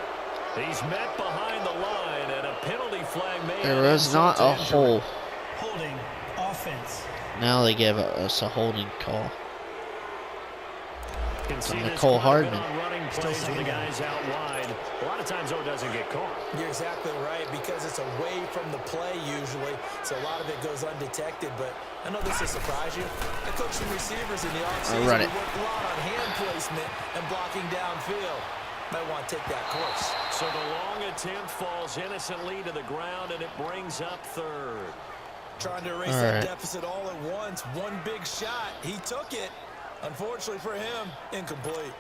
He's met behind the line, and a penalty flag made. There was not a hole. Holding. Offense. Now they give us a holding call. Can see on this Nicole quite a bit Hardman. on running plays with the guys out wide. A lot of times, though, it doesn't get caught. You're exactly right, because it's away from the play usually, so a lot of it goes undetected. But I know this will surprise you. I coach some receivers in the offseason. run We it. work a lot on hand placement and blocking downfield. Might want to take that course. So the long attempt falls innocently to the ground, and it brings up 3rd. Trying to erase All that right. deficit all at once. One big shot. He took it. Unfortunately for him, incomplete.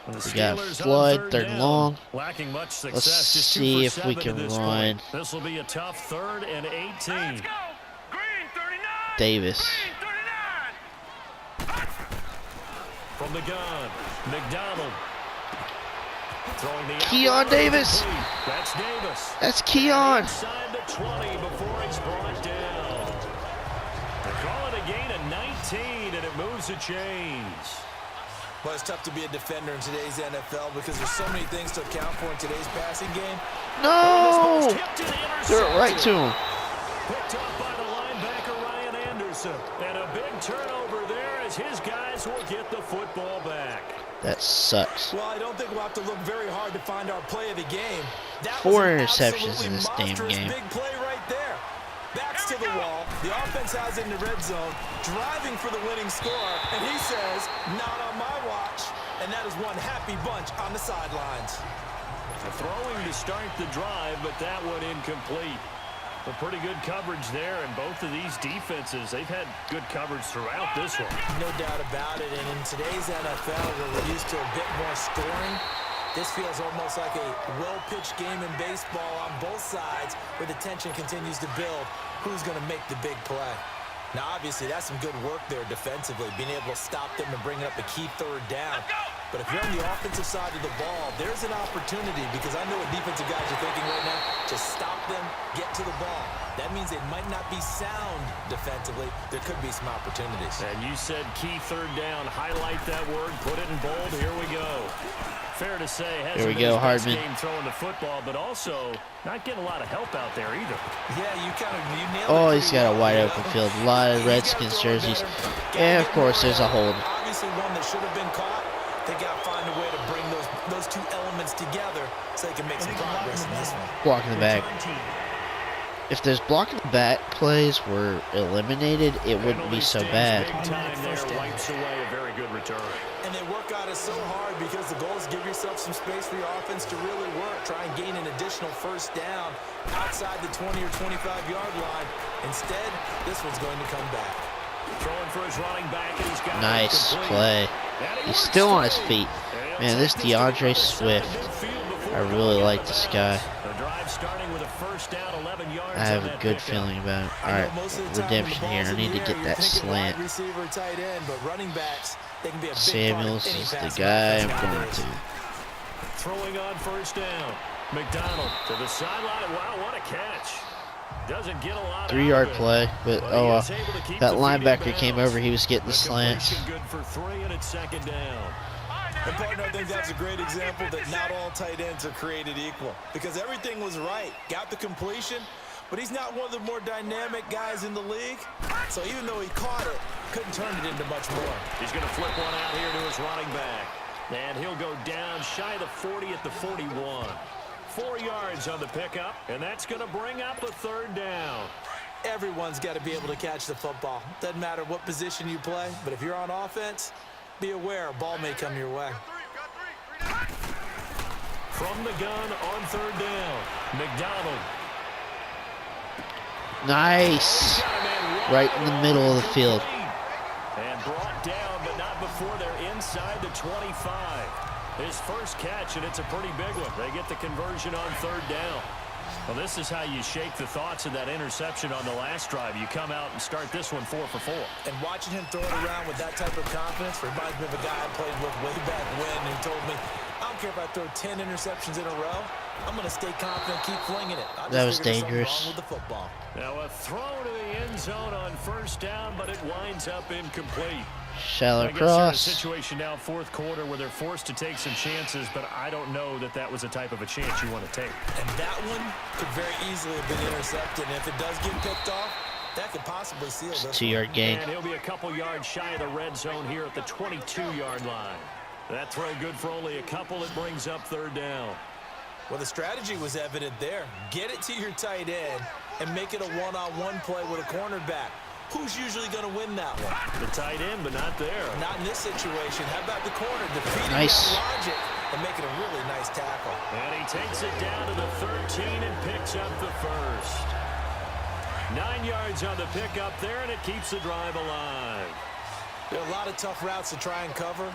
And the We got Steelers on flood, 3rd 3rd down, long. lacking much success. Let's just 2 see for if we 7 can to this run. point. This will be a tough 3rd and 18. Davis. From the gun, McDonald. Throwing the Keon Davis. incomplete. That's Davis. That's Keon. Inside the 20 before he's brought down. They call it a gain of 19, and it moves the chains. Well, it's tough to be a defender in today's NFL because there's so many things to account for in today's passing game. No! Tipped and Threw it right to intercepted. him. Picked up by the linebacker Ryan Anderson. And a big turnover there as his guys will get the football back. That sucks. Well, I don't think we'll have to look very hard to find our play of the game. That 4 was an interceptions absolutely in this damn monstrous game. big play right there. Backs to the wall. The offense has it in the red zone, driving for the winning score. And he says, not on my watch. And that is one happy bunch on the sidelines. Throwing to start the drive, but that one incomplete. A pretty good coverage there, and both of these defenses, they've had good coverage throughout this one. No doubt about it. And in today's NFL, where we're used to a bit more scoring, this feels almost like a well-pitched game in baseball on both sides where the tension continues to build. Who's going to make the big play? Now, obviously, that's some good work there defensively, being able to stop them and bring up a key 3rd down. But if you're on the offensive side of the ball, there's an opportunity because I know what defensive guys are thinking right now. Just stop them, get to the ball. That means they might not be sound defensively. There could be some opportunities. And you said key 3rd down. Highlight that word. Put it in bold. Here we go. Fair to say, Here we hasn't been go, his best Hardman. game throwing the football, but also not getting a lot of help out there either. Yeah, you nailed it. Oh, he's pretty got a well. wide You open know? field. A lot of He's gotta Redskins throw it jerseys. better. And, of Gotta course, get there's a more, hold. Obviously, one that should have been caught. They got to find a way to bring those two elements together so they can make some progress in this one. Blocking the back. Return team. If those blocking the back plays were eliminated, it wouldn't be so bad. Big time there, First down. wipes away a very good return. And they work on it so hard because the goal is give yourself some space for your offense to really work. Try and gain an additional 1st down outside the 20 or 25-yard line. Instead, this one's going to come back. Throwing for his running back, and he's got it Nice complete. play. And it He's works still on his free. feet. And Man, he'll this take to the DeAndre other side of Swift, midfield before I he really can like get this the guy. The drive starting with a 1st down, 11 yards. I have on a that good pickup. feeling about it. I know Alright, most of the time when the redemption here. ball's I in need to the get air, that you're thinking slant. wide receiver, tight end, but running backs, they can be a big Samuels part of any is the passing guy I'm offense going nowadays. to. Throwing on 1st down. McDonald to the sideline. Wow, what a catch. Doesn't get a lot 3-yard out of it, play, but but oh he well. is able to keep That the feet in linebacker came bounds. over. He was getting the slants. completion good for 3, and it's 2nd down. And partner, I think that's a great example that not all tight ends are created equal because everything was right. Got the completion, but he's not one of the more dynamic guys in the league. So even though he caught it, couldn't turn it into much more. He's going to flip one out here to his running back. And he'll go down shy of the 40 at the 41. 4 yards on the pickup, and that's going to bring up a third down. Everyone's got to be able to catch the football. Doesn't matter what position you play, but if you're on offense, be aware a ball may come your way. From the gun on third down, McDonald. Nice. Right in the middle of the field. And brought down, but not before they're inside the 25. His first catch, and it's a pretty big one. They get the conversion on third down. Well, this is how you shake the thoughts of that interception on the last drive. You come out and start this one 4 for 4. And watching him throw it around with that type of confidence reminds me of a guy I played with way back when who told me, I don't care if I throw 10 interceptions in a row. I'm going to stay confident, keep flinging it. That was dangerous. Wrong with the football. Now a throw to the end zone on first down, but it winds up incomplete. Shallow I guess they're in a cross. situation now, fourth quarter, where they're forced to take some chances, but I don't know that that was the type of a chance you want to take. And that one could very easily have been intercepted. And if it does get picked off, that could possibly seal this. 2-yard gain. And he'll be a couple yards shy of the red zone here at the 22-yard line. That throw good for only a couple. It brings up third down. Well, the strategy was evident there. Get it to your tight end and make it a one-on-one play with a cornerback. Who's usually going to win that one? The tight end, but not there. Not in this situation. How about the corner defeating Nice. that logic and making a really nice tackle? And he takes it down to the 13 and picks up the first. 9 yards on the pickup there, and it keeps the drive alive. There are a lot of tough routes to try and cover.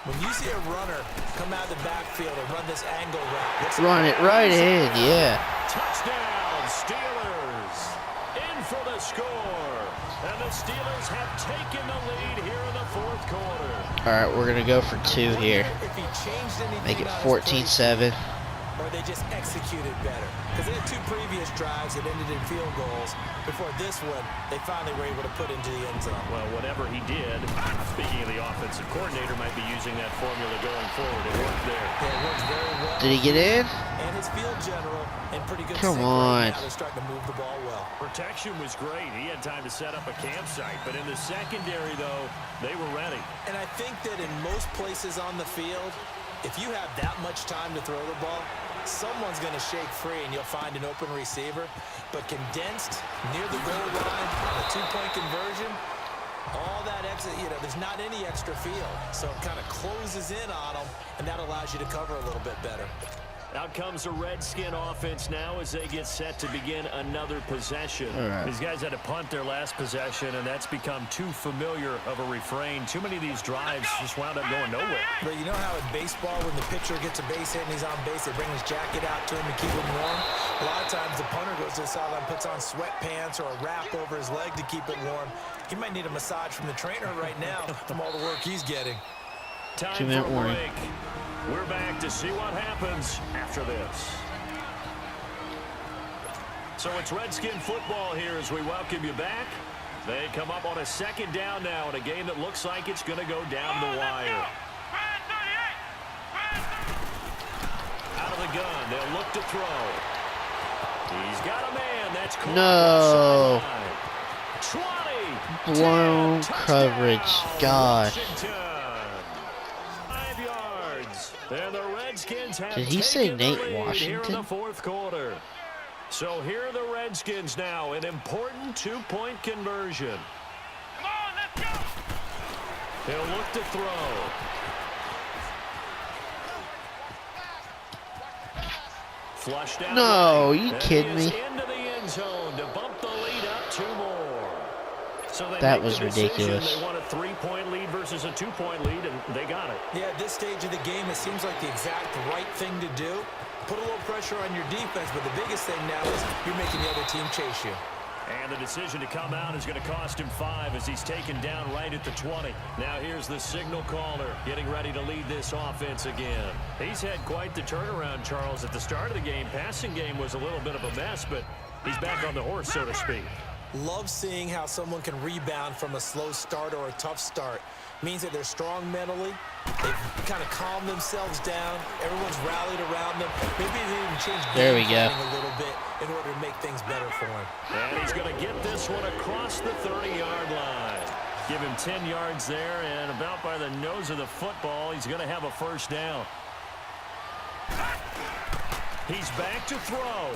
When you see a runner come out of the backfield and run this angle route, Run it right in, yeah. Touchdown, Steelers. In for the score. And the Steelers have taken the lead here in the fourth quarter. All right, we're going to go for 2 here. If he changed anything Make it on his 14-7. or they just executed better. Because they had 2 previous drives that ended in field goals. Before this one, they finally were able to put into the end zone. Well, whatever he did, speaking of the offensive coordinator, might be using that formula going forward. It worked there. Yeah, it works very well. Did he get in? And his field general in pretty good Come sync on. right now. They're starting to move the ball well. Protection was great. He had time to set up a campsite. But in the secondary, though, they were ready. And I think that in most places on the field, if you have that much time to throw the ball, someone's going to shake free and you'll find an open receiver. But condensed near the goal line on a 2-point conversion, all that extra, there's not any extra field. So it kind of closes in on them, and that allows you to cover a little bit better. Out comes the Redskin offense now as they get set to begin another possession. Right. These guys had to punt their last possession, and that's become too familiar of a refrain. Too many of these drives just wound up going nowhere. But you know how in baseball, when the pitcher gets a base hit and he's on base, they bring his jacket out to him to keep him warm? A lot of times the punter goes to the sideline, puts on sweatpants or a wrap over his leg to keep it warm. He might need a massage from the trainer right now from all the work he's getting. Time 2-minute for a warning. break. We're back to see what happens after this. So it's Redskin football here as we welcome you back. They come up on a second down now in a game that looks like it's going to go down the wire. Out of the gun, they'll look to throw. He's got a man. That's caught. No. 20. Blown 10, coverage. touchdown, Gosh. Washington. 5 yards. And the Redskins have Did he say taken the Nate lead here in Washington? the fourth quarter. So here are the Redskins now, an important 2-point conversion. Come on, let's go. He'll look to throw. Flushed out. No, right. you And kidding he is me? into the end zone to bump the lead up 2 more. So they That make was the decision. ridiculous. They want a 3-point lead versus a 2-point lead, and they got it. Yeah, at this stage of the game, it seems like the exact right thing to do. Put a little pressure on your defense, but the biggest thing now is you're making the other team chase you. And the decision to come out is going to cost him 5 as he's taken down right at the 20. Now here's the signal caller getting ready to lead this offense again. He's had quite the turnaround, Charles. At the start of the game, passing game was a little bit of a mess, but he's back on the horse, so to speak. Love seeing how someone can rebound from a slow start or a tough start. Means that they're strong mentally. They've kind of calmed themselves down. Everyone's rallied around them. Maybe they even changed game planning a little bit in order to make things better for him. And he's going to get this one across the 30-yard line. Give him 10 yards there, and about by the nose of the football, he's going to have a first down. He's back to throw.